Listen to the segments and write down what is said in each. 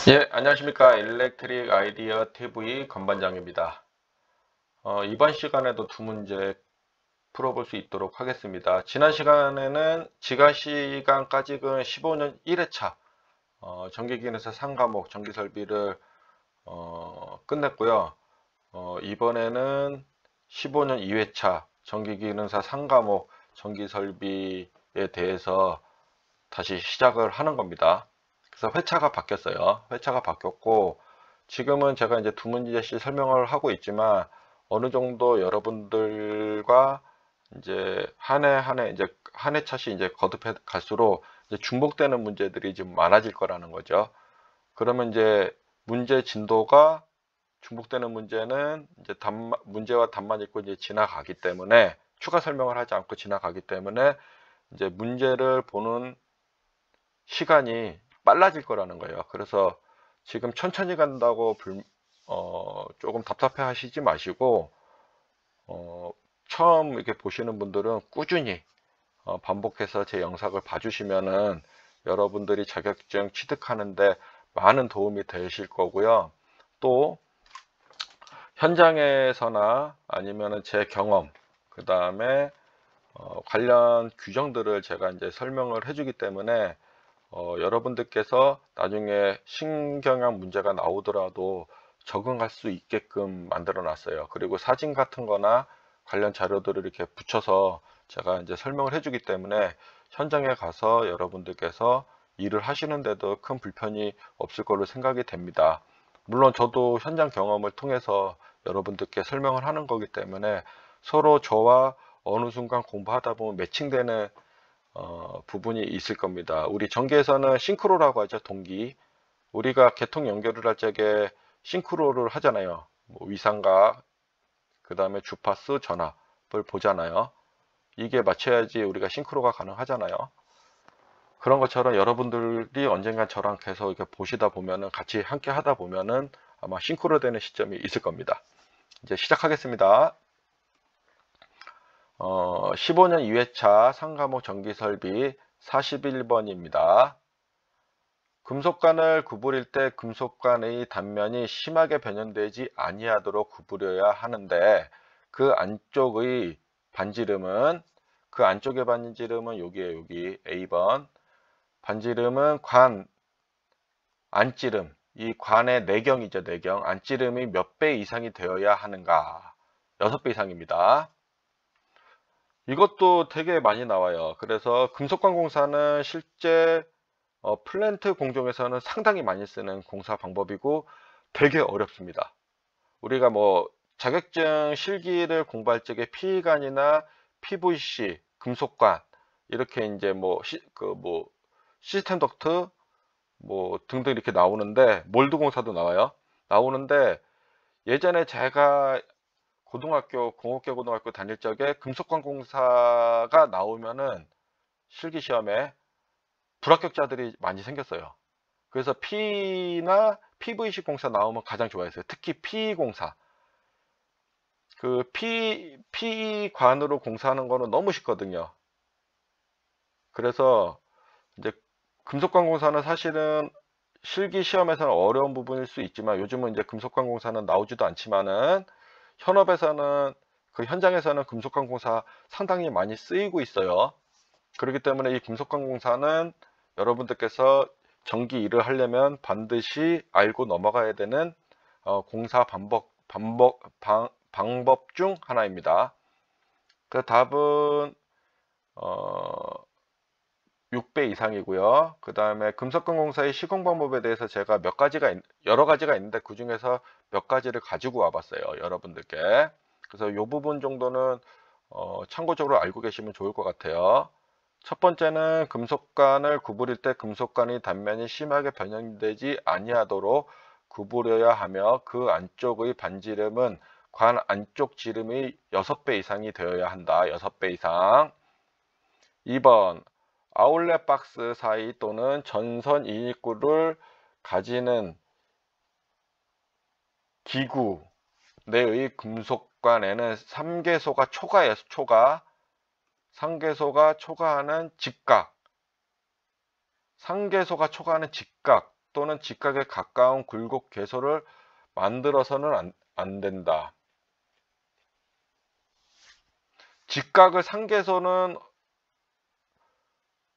예, 안녕하십니까. 일렉트릭 아이디어 TV 건반장입니다. 이번 시간에도 두 문제 풀어볼 수 있도록 하겠습니다. 지난 시간에는 지가 시간까지는 15년 1회차 전기기능사 3과목 전기설비를 끝냈고요. 이번에는 15년 2회차 전기기능사 3과목 전기설비에 대해서 다시 시작을 하는 겁니다. 그래서 회차가 바뀌었어요. 회차가 바뀌었고 지금은 제가 이제 두 문제씩 설명을 하고 있지만 어느 정도 여러분들과 이제 한 해 한 해 이제 한 해 차씩 이제 거듭해 갈수록 이제 중복되는 문제들이 좀 많아질 거라는 거죠. 그러면 이제 문제 진도가 중복되는 문제는 이제 문제와 답만 읽고 이제 지나가기 때문에 추가 설명을 하지 않고 지나가기 때문에 이제 문제를 보는 시간이 빨라질 거라는 거예요. 그래서 지금 천천히 간다고 조금 답답해 하시지 마시고, 처음 이렇게 보시는 분들은 꾸준히 반복해서 제 영상을 봐주시면은 여러분들이 자격증 취득하는데 많은 도움이 되실 거고요. 또 현장에서나 아니면은 제 경험, 그 다음에 관련 규정들을 제가 이제 설명을 해주기 때문에 여러분들께서 나중에 신경향 문제가 나오더라도 적응할 수 있게끔 만들어 놨어요. 그리고 사진 같은 거나 관련 자료들을 이렇게 붙여서 제가 이제 설명을 해주기 때문에 현장에 가서 여러분들께서 일을 하시는데도 큰 불편이 없을 걸로 생각이 됩니다. 물론 저도 현장 경험을 통해서 여러분들께 설명을 하는 거기 때문에 서로 저와 어느 순간 공부하다 보면 매칭되는 부분이 있을 겁니다. 우리 전기에서는 싱크로라고 하죠. 동기. 우리가 계통 연결을 할 적에 싱크로를 하잖아요. 뭐 위상각, 그 다음에 주파수, 전압을 보잖아요. 이게 맞춰야지 우리가 싱크로가 가능하잖아요. 그런 것처럼 여러분들이 언젠간 저랑 계속 이렇게 보시다 보면은 같이 함께 하다 보면은 아마 싱크로 되는 시점이 있을 겁니다. 이제 시작하겠습니다. 15년 2회차 상과목 전기설비 41번입니다. 금속관을 구부릴 때 금속관의 단면이 심하게 변형되지 아니하도록 구부려야 하는데 그 안쪽의 반지름은 여기에 여기 A번 반지름은 안지름 이 관의 내경이죠. 내경 안지름이 몇 배 이상이 되어야 하는가 6배 이상입니다. 이것도 되게 많이 나와요. 그래서 금속관공사는 실제 플랜트 공정에서는 상당히 많이 쓰는 공사 방법이고 되게 어렵습니다. 우리가 뭐 자격증 실기를 공부할 적에 PE관이나 PVC, 금속관 이렇게 이제 뭐 시스템 덕트 뭐 등등 이렇게 나오는데 몰드 공사도 나오는데 예전에 제가 공업계 고등학교 다닐 적에 금속관 공사가 나오면은 실기 시험에 불합격자들이 많이 생겼어요. 그래서 P나 PVC 공사 나오면 가장 좋아했어요. 특히 PE 공사. 그 PE관으로 공사하는 거는 너무 쉽거든요. 그래서 이제 금속관 공사는 사실은 실기 시험에서는 어려운 부분일 수 있지만 요즘은 이제 금속관 공사는 나오지도 않지만은 현업에서는 그 현장에서는 금속관 공사 상당히 많이 쓰이고 있어요. 그렇기 때문에 이 금속관 공사는 여러분들께서 전기 일을 하려면 반드시 알고 넘어가야 되는 공사 방법 중 하나입니다. 그 답은 6배 이상이고요. 그 다음에 금속관 공사의 시공 방법에 대해서 제가 여러 가지가 있는데 그 중에서 몇 가지를 가지고 와봤어요. 여러분들께. 그래서 이 부분 정도는 참고적으로 알고 계시면 좋을 것 같아요. 첫 번째는 금속관을 구부릴 때 금속관의 단면이 심하게 변형되지 아니하도록 구부려야 하며 그 안쪽의 반지름은 관 안쪽 지름의 6배 이상이 되어야 한다. 6배 이상. 2번 아울렛 박스 사이 또는 전선 인입구를 가지는 기구 내의 금속관에는 3개소가 초과해요. 3개소가 초과하는 직각 또는 직각에 가까운 굴곡 괴소를 만들어서는 안 된다. 직각을 상계소는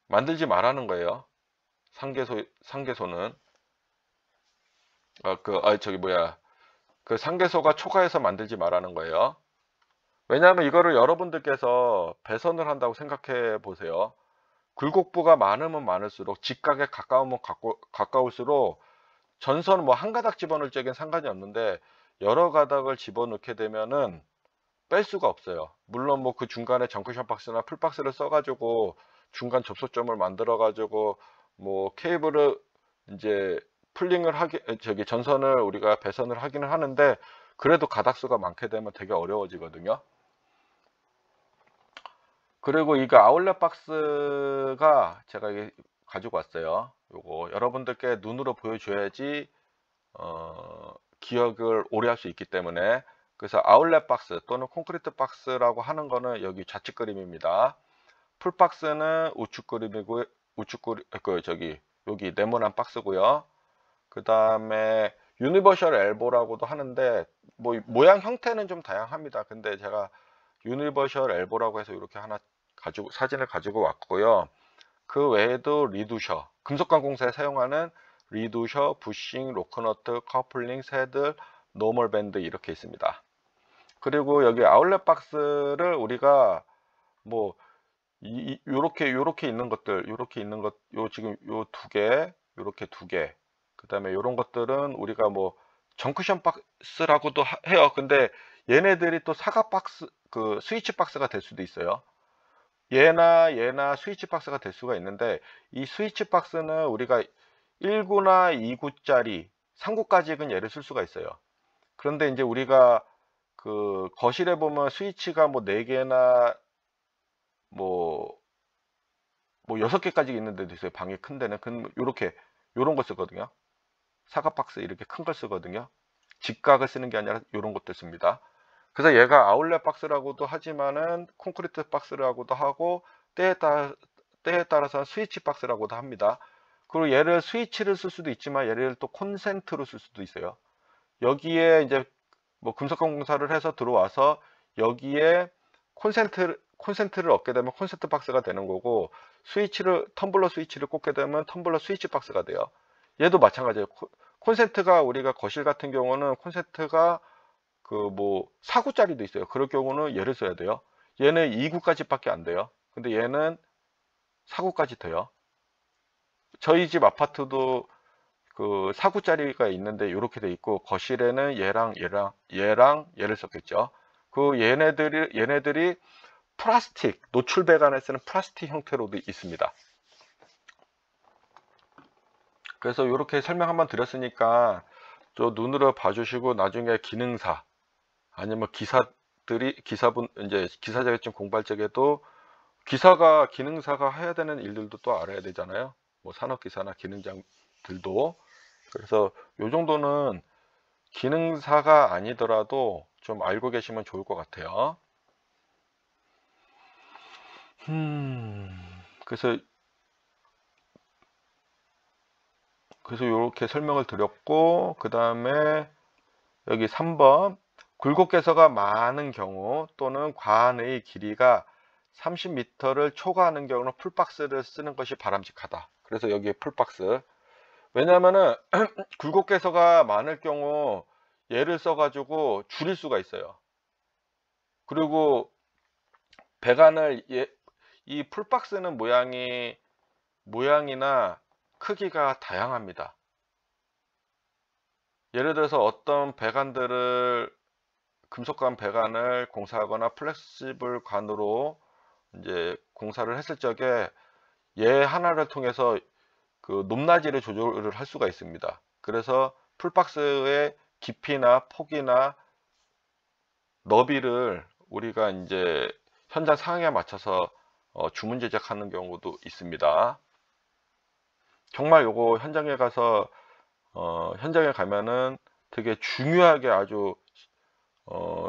만들지 말라는 거예요. 상계소는 그 상계소가 초과해서 만들지 말라는 거예요. 왜냐하면 이거를 여러분들께서 배선을 한다고 생각해 보세요. 굴곡부가 많으면 많을수록 직각에 가까우면 가까울수록 전선 뭐 한 가닥 집어넣을 적엔 상관이 없는데 여러 가닥을 집어넣게 되면은 뺄 수가 없어요. 물론 뭐 그 중간에 정크션 박스나 풀박스를 써가지고 중간 접속점을 만들어 가지고 뭐 케이블을 이제 풀링을 전선을 우리가 배선을 하기는 하는데 그래도 가닥수가 많게 되면 되게 어려워지거든요. 그리고 이거 아울렛 박스가 제가 가지고 왔어요. 요거 여러분들께 눈으로 보여줘야지 기억을 오래 할 수 있기 때문에. 그래서 아울렛 박스 또는 콘크리트 박스라고 하는 거는 여기 좌측 그림입니다. 풀 박스는 우측 그림이고 여기 네모난 박스고요. 그 다음에 유니버셜 엘보라고도 하는데 뭐 모양 형태는 좀 다양합니다. 근데 제가 유니버셜 엘보라고 해서 이렇게 하나 사진을 가지고 왔고요. 그 외에도 리두셔, 금속관 공사에 사용하는 리두셔, 부싱, 로크너트, 커플링, 새들, 노멀 밴드 이렇게 있습니다. 그리고 여기 아울렛 박스를 우리가 뭐 요렇게 있는 것들, 지금 요 두 개, 요렇게 두 개, 그 다음에 요런 것들은 우리가 뭐 정크션 박스라고도 해요. 근데 얘네들이 또 사각 박스, 그 스위치 박스가 될 수도 있어요. 얘나 스위치 박스가 될 수가 있는데, 이 스위치 박스는 우리가 1구나 2구짜리 3구까지는 얘를 쓸 수가 있어요. 그런데 이제 우리가 그 거실에 보면 스위치가 뭐 4개나 뭐 6개까지 있는 데도 있어요. 방이 큰 데는. 요런 거 쓰거든요. 사각 박스 이렇게 큰 걸 쓰거든요. 직각을 쓰는 게 아니라 요런 것들 씁니다. 그래서 얘가 아울렛 박스라고도 하지만은 콘크리트 박스라고도 하고 때에 따라서 스위치 박스라고도 합니다. 그리고 얘를 스위치를 쓸 수도 있지만 얘를 또 콘센트로 쓸 수도 있어요. 여기에 이제 뭐 금속관 공사를 해서 들어와서 여기에 콘센트를 얻게 되면 콘센트 박스가 되는 거고, 텀블러 스위치를 꽂게 되면 텀블러 스위치 박스가 돼요. 얘도 마찬가지예요. 콘센트가 우리가 거실 같은 경우는 콘센트가 그 뭐 4구짜리도 있어요. 그럴 경우는 얘를 써야 돼요. 얘는 2구까지밖에 안 돼요. 근데 얘는 4구까지 돼요. 저희 집 아파트도 그 4구짜리가 있는데 이렇게 돼 있고, 거실에는 얘를 썼겠죠. 그 얘네들이 플라스틱, 노출 배관에 쓰는 플라스틱 형태로도 있습니다. 그래서 이렇게 설명 한번 드렸으니까 저 눈으로 봐주시고 나중에 기능사 아니면 기사분 이제 기사 자격증 공부할 적에도 기능사가 해야 되는 일들도 또 알아야 되잖아요. 뭐 산업기사나 기능장들도. 그래서 요 정도는 기능사가 아니더라도 좀 알고 계시면 좋을 것 같아요. 그래서 이렇게 설명을 드렸고, 그 다음에 여기 3번 굴곡괴서가 많은 경우 또는 관의 길이가 30m를 초과하는 경우는 풀박스를 쓰는 것이 바람직하다. 그래서 여기에 풀박스. 왜냐하면은 굴곡괴서가 많을 경우 얘를 써가지고 줄일 수가 있어요. 그리고 배관을 이 풀박스는 모양이나 크기가 다양합니다. 예를 들어서 어떤 금속관 배관을 공사하거나 플렉시블 관으로 이제 공사를 했을 적에 얘 하나를 통해서 그 높낮이를 조절을 할 수가 있습니다. 그래서 풀박스의 깊이나 폭이나 너비를 우리가 이제 현장 상황에 맞춰서 주문 제작하는 경우도 있습니다. 정말 요거 현장에 가면은 되게 중요하게 아주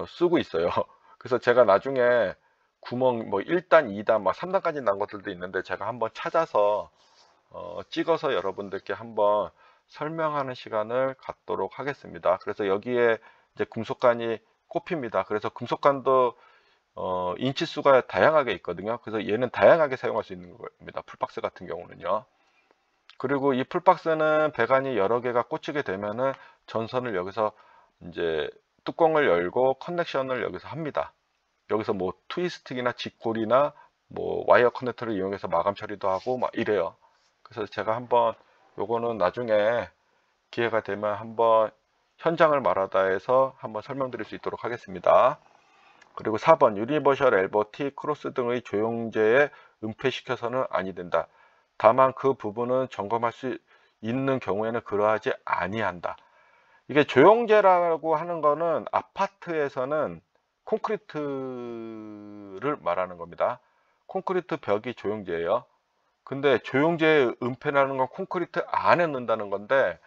쓰고 있어요. 그래서 제가 나중에 구멍 뭐 1단, 2단, 막 3단까지 난 것들도 있는데 제가 한번 찾아서 찍어서 여러분들께 한번 설명하는 시간을 갖도록 하겠습니다. 그래서 여기에 이제 금속관이 꼽힙니다. 그래서 금속관도 인치수가 다양하게 있거든요. 그래서 얘는 다양하게 사용할 수 있는 겁니다. 풀박스 같은 경우는요. 그리고 이 풀박스는 배관이 여러 개가 꽂히게 되면은 전선을 여기서 이제 뚜껑을 열고 커넥션을 여기서 합니다. 여기서 뭐 트위스팅이나 직골이나 뭐 와이어 커넥터를 이용해서 마감 처리도 하고 막 이래요. 그래서 제가 한번 요거는 나중에 기회가 되면 한번 현장을 말하다해서 한번 설명드릴 수 있도록 하겠습니다. 그리고 4번 유니버셜 엘보 T 크로스 등의 조영제에 은폐시켜서는 아니 된다. 다만 그 부분은 점검할 수 있는 경우에는 그러하지 아니한다. 이게 조영제라고 하는 거는 아파트에서는 콘크리트를 말하는 겁니다. 콘크리트 벽이 조영제예요. 근데 조영제의 은폐라는 건 콘크리트 안에 넣는다는 건데,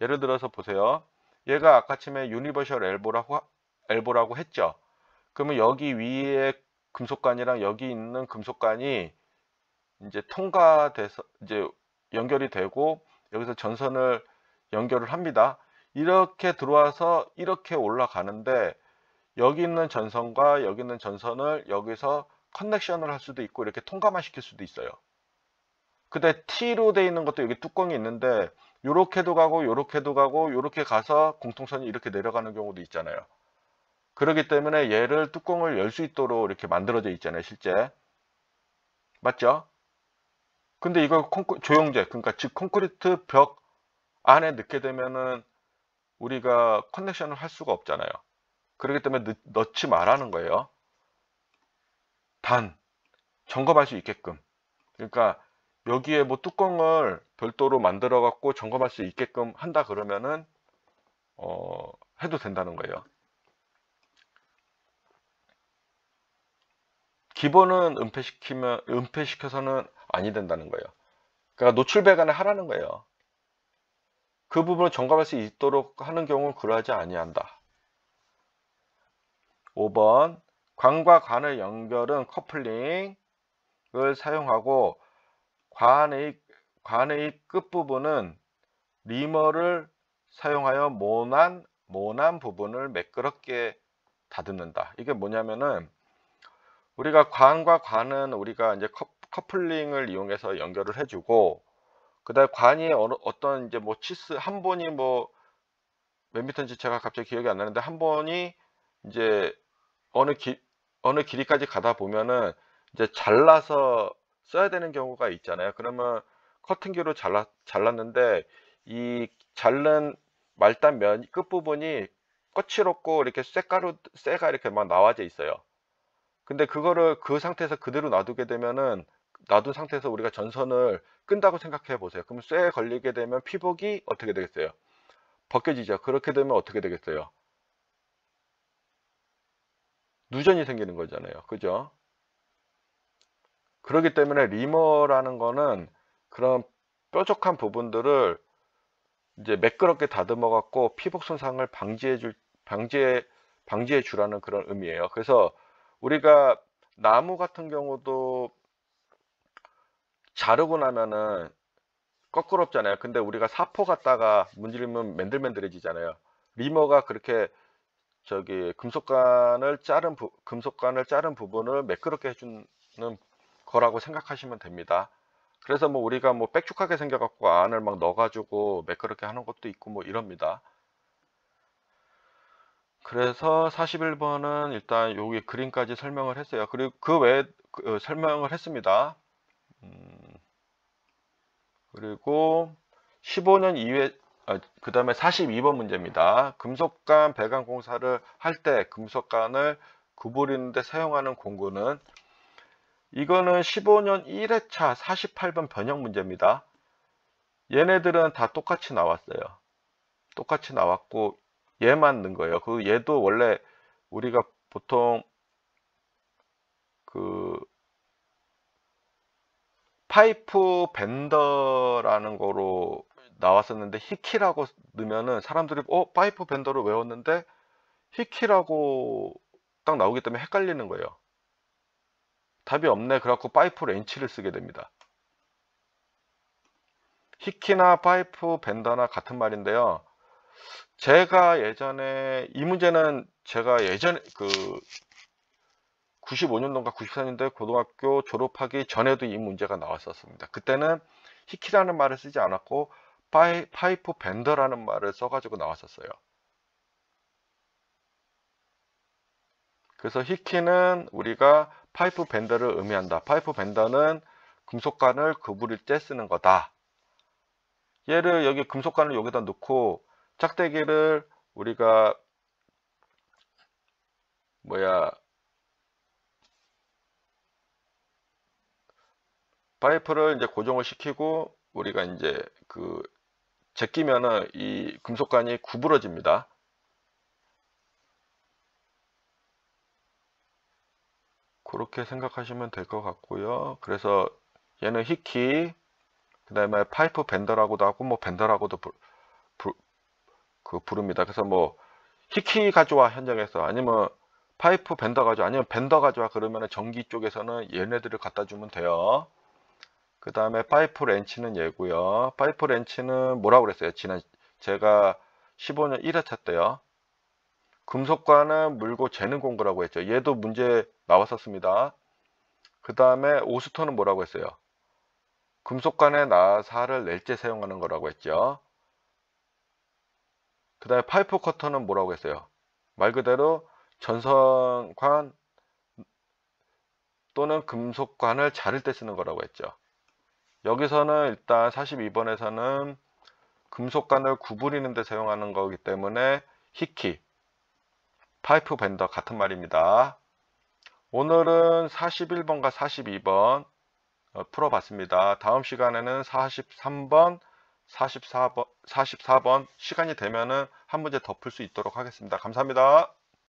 예를 들어서 보세요. 얘가 아까쯤에 유니버셜 엘보라고 했죠. 그러면 여기 위에 금속관이랑 여기 있는 금속관이 이제 통과돼서 이제 연결이 되고 여기서 전선을 연결을 합니다. 이렇게 들어와서 이렇게 올라가는데 여기 있는 전선과 여기 있는 전선을 여기서 커넥션을 할 수도 있고 이렇게 통과만 시킬 수도 있어요. 근데 T로 되어 있는 것도 여기 뚜껑이 있는데 요렇게도 가고 요렇게도 가고 요렇게 가서 공통선이 이렇게 내려가는 경우도 있잖아요. 그렇기 때문에 얘를 뚜껑을 열 수 있도록 이렇게 만들어져 있잖아요, 실제. 맞죠? 근데 이거 조영제, 그러니까 즉 콘크리트 벽 안에 넣게 되면은 우리가 커넥션을 할 수가 없잖아요. 그렇기 때문에 넣지 말라는 거예요. 단 점검할 수 있게끔. 그러니까 여기에 뭐 뚜껑을 별도로 만들어 갖고 점검할 수 있게끔 한다 그러면은 해도 된다는 거예요. 기본은 은폐시켜서는 아니 된다는 거예요. 그러니까 노출 배관을 하라는 거예요. 그 부분을 점검할 수 있도록 하는 경우는 그러하지 아니한다. 5번 관과 관의 연결은 커플링을 사용하고 관의 끝부분은 리머를 사용하여 모난 부분을 매끄럽게 다듬는다. 이게 뭐냐면은 우리가 관과 관은 우리가 이제 커플링을 이용해서 연결을 해주고, 그다음에 관이 어떤 이제 뭐 치스 한 번이 뭐 몇 미터인지 제가 갑자기 기억이 안 나는데 한 번이 이제 어느 길이까지 가다 보면은 이제 잘라서 써야 되는 경우가 있잖아요. 그러면 커팅기로 잘랐는데 이 자른 말단 면 끝부분이 거칠었고 이렇게 쇠가 이렇게 막 나와져 있어요. 근데 그거를 그 상태에서 그대로 놔두게 되면은 놔둔 상태에서 우리가 전선을 끈다고 생각해 보세요. 그럼 쇠에 걸리게 되면 피복이 어떻게 되겠어요? 벗겨지죠. 그렇게 되면 어떻게 되겠어요? 누전이 생기는 거잖아요. 그죠? 그렇기 때문에 리머라는 거는 그런 뾰족한 부분들을 이제 매끄럽게 다듬어 갖고 피복 손상을 방지해 주라는 그런 의미예요. 그래서 우리가 나무 같은 경우도 자르고 나면은 거꾸럽잖아요. 근데 우리가 사포 갖다가 문지르면 맨들맨들해지잖아요. 리머가 그렇게 저기 금속관을 자른 부분을 매끄럽게 해주는 거라고 생각하시면 됩니다. 그래서 뭐 우리가 뭐 빽쭉하게 생겨갖고 안을 막 넣어가지고 매끄럽게 하는 것도 있고 뭐 이럽니다. 그래서 41번은 일단 여기 그림까지 설명을 했어요. 그리고 그 외에 설명을 했습니다. 그리고 15년 이후에 그 다음에 42번 문제입니다. 금속관 배관 공사를 할 때 금속관을 구부리는데 사용하는 공구는, 이거는 15년 1회차 48번 변형 문제입니다. 얘네들은 다 똑같이 나왔어요. 똑같이 나왔고 얘만 넣은 거예요. 그 얘도 원래 우리가 보통 그 파이프 벤더라는 거로 나왔었는데 히키라고 넣으면은 사람들이 파이프 벤더를 외웠는데 히키라고 딱 나오기 때문에 헷갈리는 거예요. 답이 없네. 그래갖고 파이프 렌치를 쓰게 됩니다. 히키나 파이프 벤더나 같은 말인데요. 제가 예전에 이 문제는 제가 예전에 95년도인가 94년도에 고등학교 졸업하기 전에도 이 문제가 나왔었습니다. 그때는 히키라는 말을 쓰지 않았고 파이프 벤더라는 말을 써가지고 나왔었어요. 그래서 히키는 우리가 파이프 벤더를 의미한다. 파이프 벤더는 금속관을 구부릴 때 쓰는 거다. 얘를 여기 금속관을 여기다 넣고 짝대기를 우리가 파이프를 이제 고정을 시키고 우리가 이제 제끼면은 이 금속관이 구부러집니다. 그렇게 생각하시면 될 것 같고요. 그래서 얘는 히키, 그 다음에 파이프 벤더라고도 하고 뭐 벤더라고도 부릅니다. 그래서 뭐 히키 가져와 현장에서, 아니면 파이프 벤더 가져와, 아니면 벤더 가져와 그러면 전기 쪽에서는 얘네들을 갖다 주면 돼요. 그 다음에 파이프 렌치는 얘고요. 파이프 렌치는 뭐라고 그랬어요? 제가 15년 1회차 때요. 금속관은 물고 재는 공구라고 했죠. 얘도 문제 나왔었습니다. 그 다음에 오스톤은 뭐라고 했어요? 금속관의 나사를 낼 때 사용하는 거라고 했죠. 그 다음에 파이프 커터는 뭐라고 했어요? 말 그대로 전선관 또는 금속관을 자를 때 쓰는 거라고 했죠. 여기서는 일단 42번에서는 금속관을 구부리는 데 사용하는 거기 때문에 히키, 파이프 벤더 같은 말입니다. 오늘은 41번과 42번 풀어봤습니다. 다음 시간에는 43번, 44번 시간이 되면은 한 문제 더 풀 수 있도록 하겠습니다. 감사합니다.